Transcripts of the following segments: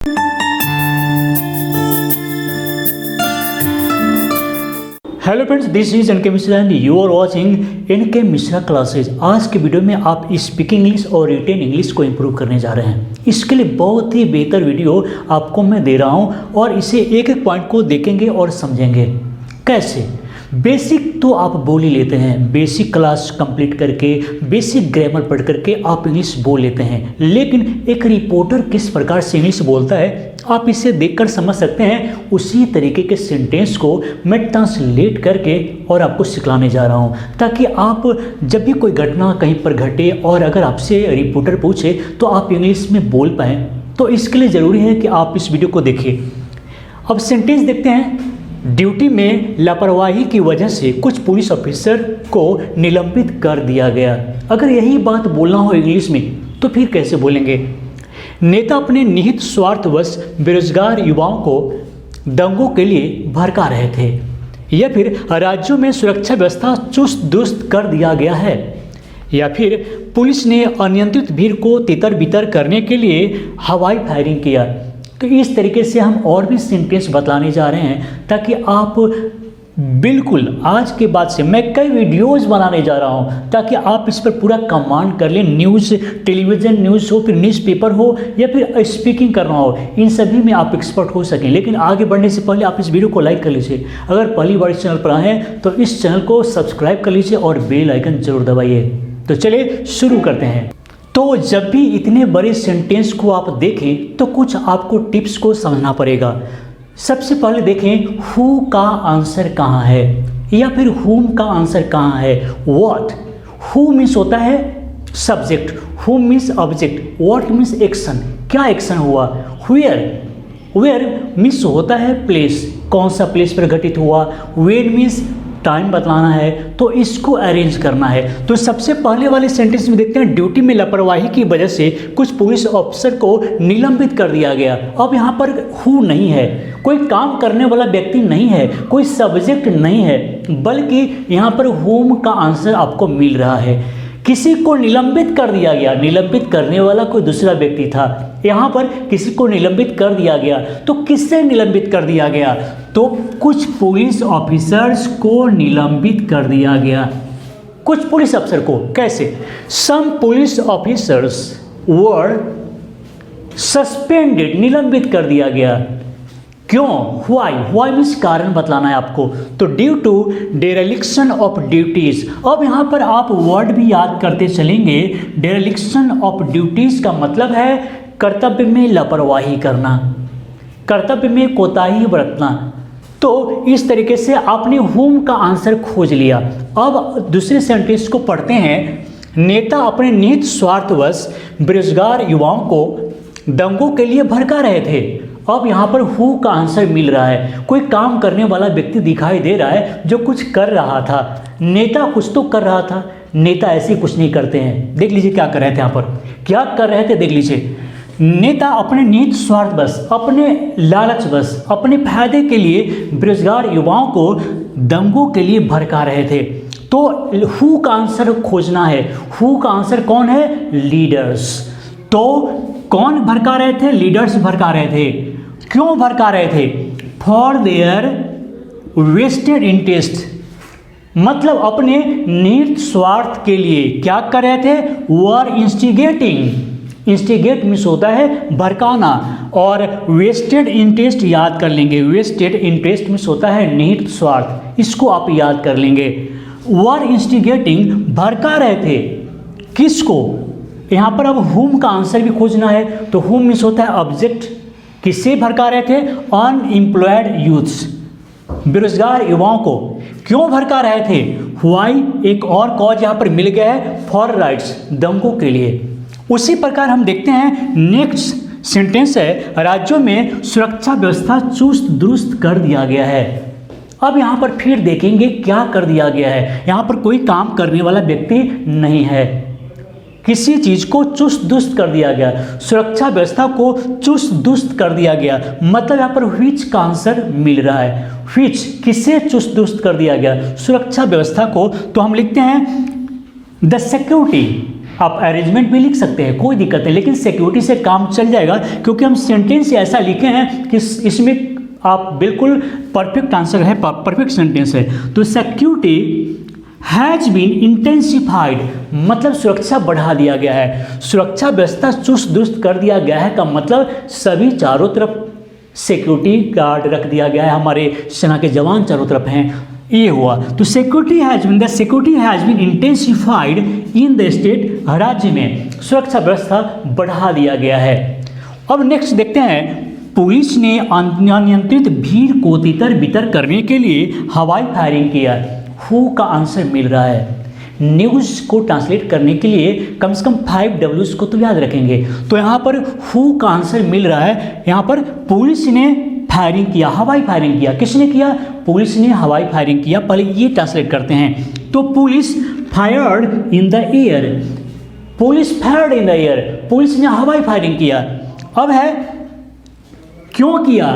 Hello friends, this is NK Mishra and you are watching NK Mishra classes. आज के video में आप स्पीकिंग इंग्लिश और रिटेन इंग्लिश को इम्प्रूव करने जा रहे हैं। इसके लिए बहुत ही बेहतर वीडियो आपको मैं दे रहा हूं और इसे एक एक पॉइंट को देखेंगे और समझेंगे। कैसे? बेसिक तो आप बोल ही लेते हैं, बेसिक क्लास कंप्लीट करके, बेसिक ग्रामर पढ़ करके आप इंग्लिश बोल लेते हैं, लेकिन एक रिपोर्टर किस प्रकार से इंग्लिश बोलता है आप इसे देखकर समझ सकते हैं। उसी तरीके के सेंटेंस को मैं ट्रांसलेट करके और आपको सिखलाने जा रहा हूं, ताकि आप जब भी कोई घटना कहीं पर घटे और अगर आपसे रिपोर्टर पूछे तो आप इंग्लिश में बोल पाएँ। तो इसके लिए ज़रूरी है कि आप इस वीडियो को देखिए। अब सेंटेंस देखते हैं। ड्यूटी में लापरवाही की वजह से कुछ पुलिस ऑफिसर को निलंबित कर दिया गया। अगर यही बात बोलना हो इंग्लिश में तो फिर कैसे बोलेंगे? नेता अपने निहित स्वार्थवश बेरोजगार युवाओं को दंगों के लिए भड़का रहे थे, या फिर राज्यों में सुरक्षा व्यवस्था चुस्त दुरुस्त कर दिया गया है, या फिर पुलिस ने अनियंत्रित भीड़ को तितर बितर करने के लिए हवाई फायरिंग किया। तो इस तरीके से हम और भी सेंटेंस बतलाने जा रहे हैं, ताकि आप बिल्कुल आज के बाद से मैं कई वीडियोस बनाने जा रहा हूं, ताकि आप इस पर पूरा कमांड कर लें। न्यूज़, टेलीविज़न न्यूज़ हो, फिर न्यूज़पेपर हो, या फिर स्पीकिंग करना हो, इन सभी में आप एक्सपर्ट हो सकें। लेकिन आगे बढ़ने से पहले आप इस वीडियो को लाइक कर लीजिए। अगर पहली बार इस चैनल पर आए हैं तो इस चैनल को सब्सक्राइब कर लीजिए और बेल आइकन जरूर दबाइए। तो चलिए शुरू करते हैं। तो जब भी इतने बड़े सेंटेंस को आप देखें तो कुछ आपको टिप्स को समझना पड़ेगा। सबसे पहले देखें हु का आंसर कहाँ है, या फिर हुम का आंसर कहाँ है। व्हाट, हु मीन्स होता है सब्जेक्ट, हुम means object, what means action, क्या एक्शन हुआ। वेयर मीन्स होता है प्लेस, कौन सा प्लेस पर घटित हुआ। वेन मीन्स टाइम बतलाना है, तो इसको अरेंज करना है। तो सबसे पहले वाले सेंटेंस में देखते हैं, ड्यूटी में लापरवाही की वजह से कुछ पुलिस ऑफिसर को निलंबित कर दिया गया। अब यहाँ पर हु नहीं है, कोई काम करने वाला व्यक्ति नहीं है, कोई सब्जेक्ट नहीं है, बल्कि यहाँ पर हुम का आंसर आपको मिल रहा है। किसी को निलंबित कर दिया गया, निलंबित करने वाला कोई दूसरा व्यक्ति था, यहाँ पर किसी को निलंबित कर दिया गया। तो किससे निलंबित कर दिया गया? तो कुछ पुलिस ऑफिसर्स को निलंबित कर दिया गया। कुछ पुलिस अफसर को कैसे? सम पुलिस ऑफिसर्स वर सस्पेंडेड, निलंबित कर दिया गया। क्यों? व्हाई मीन्स कारण बतलाना है आपको। तो ड्यू टू डेरेलिक्शन ऑफ ड्यूटीज। अब यहाँ पर आप वर्ड भी याद करते चलेंगे। डेरेलिक्शन ऑफ ड्यूटीज का मतलब है कर्तव्य में लापरवाही करना, कर्तव्य में कोताही बरतना। तो इस तरीके से आपने हुम का आंसर खोज लिया। अब दूसरे सेंटेंस को पढ़ते हैं। नेता अपने निहित स्वार्थवश बेरोजगार युवाओं को दंगों के लिए भड़का रहे थे। अब यहाँ पर हु का आंसर मिल रहा है। कोई काम करने वाला व्यक्ति दिखाई दे रहा है जो कुछ कर रहा था। नेता कुछ तो कर रहा था, नेता ऐसे कुछ नहीं करते हैं। देख लीजिए क्या कर रहे थे, यहाँ पर क्या कर रहे थे देख लीजिए। नेता अपने निहित स्वार्थ बस, अपने लालच बस, अपने फायदे के लिए बेरोजगार युवाओं को दंगों के लिए भड़का रहे थे। तो हु का आंसर खोजना है। हु का आंसर कौन है? लीडर्स। तो कौन भड़का रहे थे? लीडर्स भड़का रहे थे। क्यों भड़का रहे थे? फॉर देयर वेस्टेड इंटरेस्ट, मतलब अपने निहित स्वार्थ के लिए क्या कर रहे थे? वर इंस्टिगेटिंग। इंस्टिगेट मीन्स होता है भड़काना, और वेस्टेड इंटरेस्ट याद कर लेंगे। वेस्टेड इंटरेस्ट मीन्स होता है निहित स्वार्थ, इसको आप याद कर लेंगे। वर इंस्टिगेटिंग, भड़का रहे थे किसको? यहाँ पर अब हुम का आंसर भी खोजना है। तो हुम मीन्स होता है ऑब्जेक्ट। किससे भड़का रहे थे? अनएम्प्लॉयड यूथ्स, बेरोजगार युवाओं को। क्यों भड़का रहे थे? व्हाई, एक और कॉज यहाँ पर मिल गया है, फॉर राइट्स, दंगों के लिए। उसी प्रकार हम देखते हैं नेक्स्ट सेंटेंस है, राज्यों में सुरक्षा व्यवस्था चुस्त दुरुस्त कर दिया गया है। अब यहाँ पर फिर देखेंगे क्या कर दिया गया है। यहाँ पर कोई काम करने वाला व्यक्ति नहीं है, किसी चीज को चुस्त दुरुस्त कर दिया गया, सुरक्षा व्यवस्था को चुस्त दुरुस्त कर दिया गया। मतलब यहाँ पर व्हिच का आंसर मिल रहा है। व्हिच, किससे चुस्त दुरुस्त कर दिया गया? सुरक्षा व्यवस्था को। तो हम लिखते हैं द सिक्योरिटी आप अरेंजमेंट भी लिख सकते हैं, कोई दिक्कत नहीं, लेकिन सिक्योरिटी से काम चल जाएगा क्योंकि हम सेंटेंस ऐसा लिखे हैं कि इसमें आप बिल्कुल परफेक्ट आंसर है, परफेक्ट सेंटेंस है। तो सिक्योरिटी हैज बीन इंटेंसिफाइड मतलब सुरक्षा बढ़ा दिया गया है, सुरक्षा व्यवस्था चुस्त दुरुस्त कर दिया गया है का मतलब सभी चारों तरफ सिक्योरिटी गार्ड रख दिया गया है, हमारे सेना के जवान चारों तरफ हैं, ये हुआ। तो security has been intensified in the state, राज्य में सुरक्षा व्यवस्था बढ़ा दिया गया है। अब नेक्स्ट देखते हैं, पुलिस ने अनियंत्रित भीड़ को तितर बितर करने के लिए हवाई फायरिंग किया। हु का आंसर मिल रहा है। न्यूज़ को ट्रांसलेट करने के लिए कम से कम 5 Ws को तो याद रखेंगे। तो यहाँ पर हु का आंसर मिल रहा है, यहाँ पर पुलिस ने फायरिंग किया, हवाई फायरिंग किया। किसने किया? पुलिस ने हवाई फायरिंग किया। पहले ये ट्रांसलेट करते हैं। तो police fired in the air, police fired in the air, police ने हवाई फायरिंग किया। अब है क्यों किया?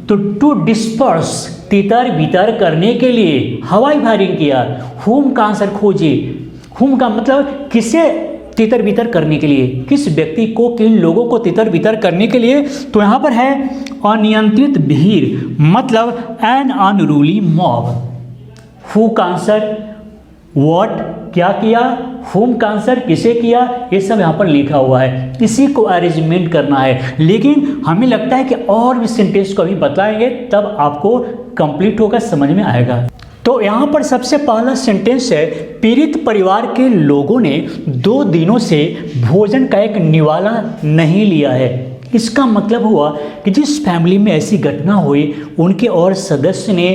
तो टू डिस्पर्स, तितर बितर करने के लिए हवाई फायरिंग किया। हुम का आंसर खोजिए। हुम का मतलब किसे तितर बितर करने के लिए, किस व्यक्ति को, किन लोगों को तितर बितर करने के लिए। तो यहाँ पर है अनियंत्रित भीड़ मतलब एन अनरूली मॉब। हु का आंसर व्हाट, क्या किया, हुम का आंसर किसे किया, ये सब यहाँ पर लिखा हुआ है, इसी को अरेंजमेंट करना है। लेकिन हमें लगता है कि और भी सेंटेंस को अभी बताएंगे तब आपको कंप्लीट होगा, समझ में आएगा। तो यहाँ पर सबसे पहला सेंटेंस है, पीड़ित परिवार के लोगों ने 2 दिनों से भोजन का एक निवाला नहीं लिया है। इसका मतलब हुआ कि जिस फैमिली में ऐसी घटना हुई उनके और सदस्य ने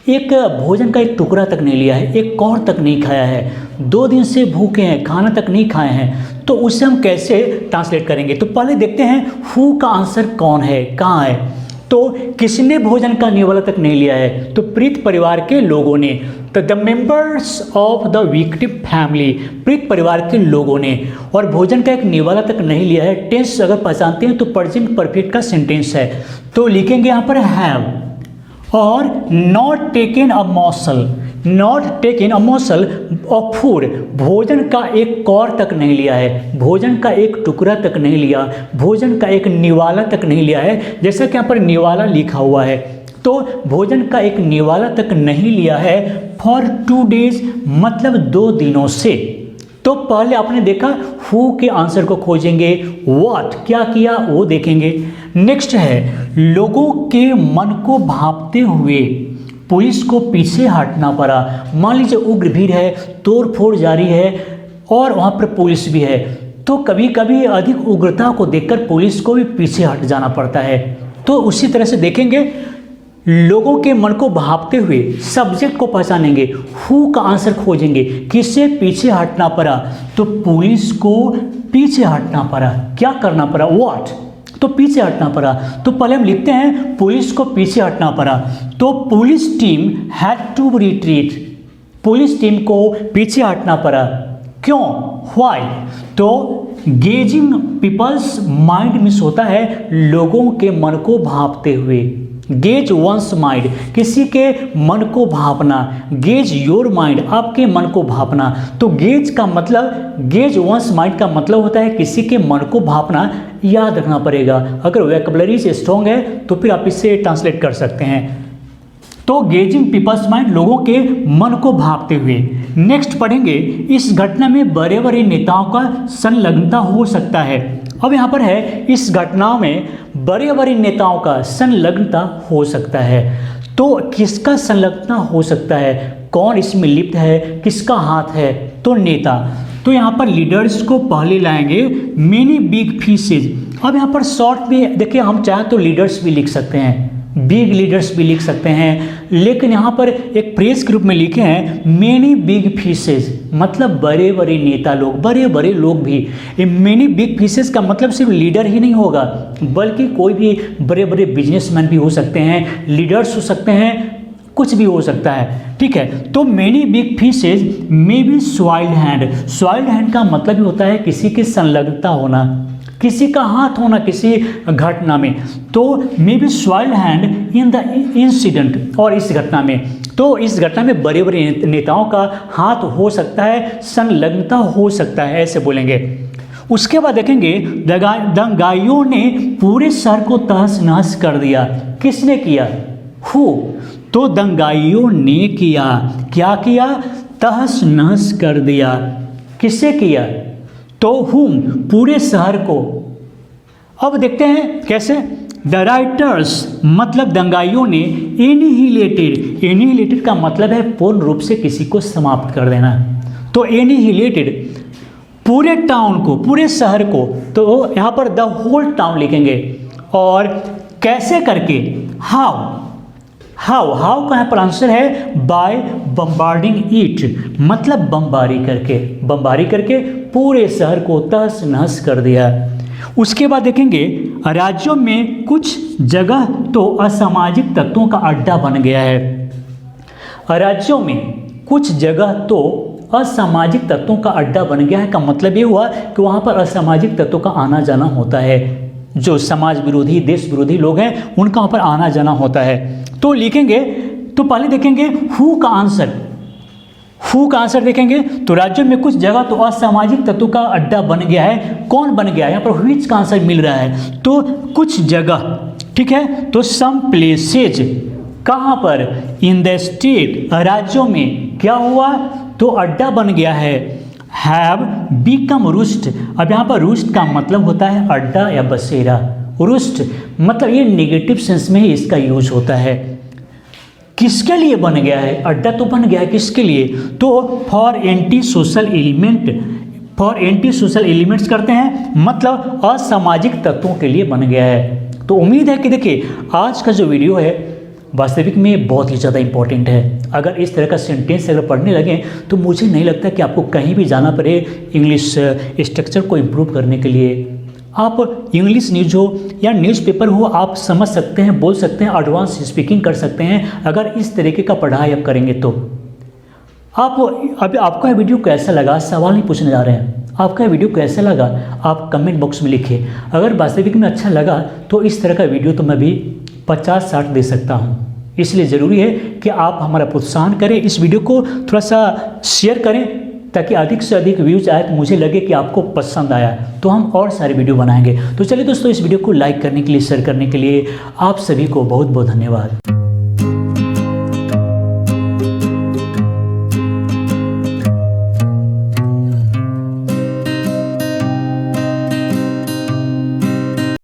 एक भोजन का एक टुकड़ा तक नहीं लिया है, एक कौर तक नहीं खाया है, 2 दिन से भूखे हैं, खाना तक नहीं खाए हैं। तो उसे हम कैसे ट्रांसलेट करेंगे? तो पहले देखते हैं हु का आंसर कौन है, कहाँ है। तो किसने भोजन का निवाला तक नहीं लिया है? तो पीड़ित परिवार के लोगों ने। तो the members of the victim family, पीड़ित परिवार के लोगों ने, और भोजन का एक निवाला तक नहीं लिया है। टेंस अगर पहचानते हैं तो प्रेजेंट परफेक्ट का सेंटेंस है। तो लिखेंगे यहाँ पर हैव, और not taken a morsel, not taken a morsel of food, भोजन का एक कौर तक नहीं लिया है, भोजन का एक टुकड़ा तक नहीं लिया, भोजन का एक निवाला तक नहीं लिया है। जैसा कि यहाँ पर निवाला लिखा हुआ है, तो भोजन का एक निवाला तक नहीं लिया है। फॉर 2 days मतलब 2 दिनों से। तो पहले आपने देखा हु के आंसर को खोजेंगे, व्हाट क्या किया वो देखेंगे। नेक्स्ट है, लोगों के मन को भांपते हुए पुलिस को पीछे हटना पड़ा। मान लीजिए उग्र भीड़ है, तोड़ फोड़ जारी है और वहाँ पर पुलिस भी है, तो कभी कभी अधिक उग्रता को देखकर पुलिस को भी पीछे हट जाना पड़ता है। तो उसी तरह से देखेंगे, लोगों के मन को भांपते हुए सब्जेक्ट को पहचानेंगे, हु का आंसर खोजेंगे, किससे पीछे हटना पड़ा? तो पुलिस को पीछे हटना पड़ा। क्या करना पड़ा? व्हाट, तो पीछे हटना पड़ा। तो पहले हम लिखते हैं पुलिस को पीछे हटना पड़ा। तो police team had to retreat, police team को पीछे हटना पड़ा। क्यों? व्हाई? तो गेजिंग पीपल्स माइंड मिस होता है लोगों के मन को भांपते हुए। गेज वंस माइंड, किसी के मन को भांपना। गेज योर माइंड, आपके मन को भांपना। तो गेज का मतलब, गेज वंस माइंड का मतलब होता है किसी के मन को भांपना। याद रखना पड़ेगा, अगर वोकैबुलरी से स्ट्रॉन्ग है तो फिर आप इसे ट्रांसलेट कर सकते हैं। तो गेजिंग पीपल्स माइंड, लोगों के मन को भांपते हुए। नेक्स्ट पढ़ेंगे, इस घटना में बड़े बड़े नेताओं का संलग्नता हो सकता है। अब यहाँ पर है, इस घटना में बड़े बड़े नेताओं का संलग्नता हो सकता है। तो किसका संलग्नता हो सकता है? कौन इसमें लिप्त है? किसका हाथ है? तो नेता। तो यहाँ पर लीडर्स को पहले लाएंगे, मेनी बिग फिशेज। अब यहाँ पर शॉर्ट में देखिए, हम चाहें तो लीडर्स भी लिख सकते हैं, बिग लीडर्स भी लिख सकते हैं, लेकिन यहाँ पर एक फ्रेज के रूप में लिखे हैं मेनी बिग फिशेज, मतलब बड़े बड़े नेता लोग, बड़े बड़े लोग भी। ये मेनी बिग फिशेज का मतलब सिर्फ लीडर ही नहीं होगा, बल्कि कोई भी बड़े बड़े बिजनेसमैन भी हो सकते हैं, लीडर्स हो सकते हैं, कुछ भी हो सकता है। ठीक है, तो many big fishes may be soiled hand. Soiled hand का मतलब ही होता है किसी की संलग्नता होना, किसी का हाथ होना किसी घटना में। तो may be soiled hand in the incident, और इस घटना में। तो इस घटना में बड़े बड़े नेताओं का हाथ हो सकता है, संलग्नता हो सकता है, ऐसे बोलेंगे। उसके बाद देखेंगे दंगाइयों ने पूरे शहर को तहस नहस कर दिया। किसने किया? हु। तो दंगाइयों ने किया, क्या किया? तहस नहस कर दिया। किससे किया? तो हुम, पूरे शहर को। अब देखते हैं कैसे। द राइटर्स मतलब दंगाइयों ने एनिहिलेटेड, एनिहिलेटेड का मतलब है पूर्ण रूप से किसी को समाप्त कर देना। तो एनिहिलेटेड पूरे टाउन को, पूरे शहर को, तो यहाँ पर द होल टाउन लिखेंगे। और कैसे करके? हाउ। हाउ का यहाँ पर आंसर है बाय बम्बार्डिंग इट, मतलब बमबारी करके, बमबारी करके पूरे शहर को तहस नहस कर दिया। उसके बाद देखेंगे राज्यों में कुछ जगह तो असामाजिक तत्वों का अड्डा बन गया है। राज्यों में कुछ जगह तो असामाजिक तत्वों का अड्डा बन गया है का मतलब ये हुआ कि वहाँ पर असामाजिक तत्वों का आना जाना होता है। जो समाज विरोधी, देश विरोधी लोग हैं उनका वहाँ पर आना जाना होता है। तो लिखेंगे, तो पहले देखेंगे हु का आंसर। हु का आंसर देखेंगे तो राज्यों में कुछ जगह तो असामाजिक तत्वों का अड्डा बन गया है। कौन बन गया है? यहाँ पर व्हिच का आंसर मिल रहा है। तो कुछ जगह, ठीक है। तो सम प्लेसेज, कहाँ पर? इन द स्टेट, राज्यों में क्या हुआ? तो अड्डा बन गया है। Have become roost. अब यहाँ पर रुस्ट का मतलब होता है अड्डा या बसेरा। रुस्ट मतलब ये नेगेटिव सेंस में ही इसका यूज होता है। किसके लिए बन गया है? अड्डा तो बन गया है, किसके लिए? तो for anti social element, for anti social elements करते हैं, मतलब असामाजिक तत्वों के लिए बन गया है। तो उम्मीद है कि देखिए आज का जो वीडियो है वास्तविक में बहुत ही ज़्यादा इंपॉर्टेंट है। अगर इस तरह का सेंटेंस अगर पढ़ने लगें तो मुझे नहीं लगता कि आपको कहीं भी जाना पड़े इंग्लिश स्ट्रक्चर को इम्प्रूव करने के लिए। आप इंग्लिश न्यूज़ हो या न्यूज़पेपर हो, आप समझ सकते हैं, बोल सकते हैं, एडवांस स्पीकिंग कर सकते हैं अगर इस तरीके का पढ़ाई आप करेंगे तो। आप अभी आपका वीडियो कैसा लगा, सवाल नहीं पूछने जा रहे हैं, आपका वीडियो कैसा लगा आप कमेंट बॉक्स में लिखिए। अगर वास्तविक में अच्छा लगा तो इस तरह का वीडियो तो मैं भी 50-60 दे सकता हूँ। इसलिए ज़रूरी है कि आप हमारा प्रोत्साहन करें, इस वीडियो को थोड़ा सा शेयर करें ताकि अधिक से अधिक व्यूज आए, तो मुझे लगे कि आपको पसंद आया तो हम और सारे वीडियो बनाएंगे। तो चलिए दोस्तों, इस वीडियो को लाइक करने के लिए, शेयर करने के लिए आप सभी को बहुत बहुत धन्यवाद।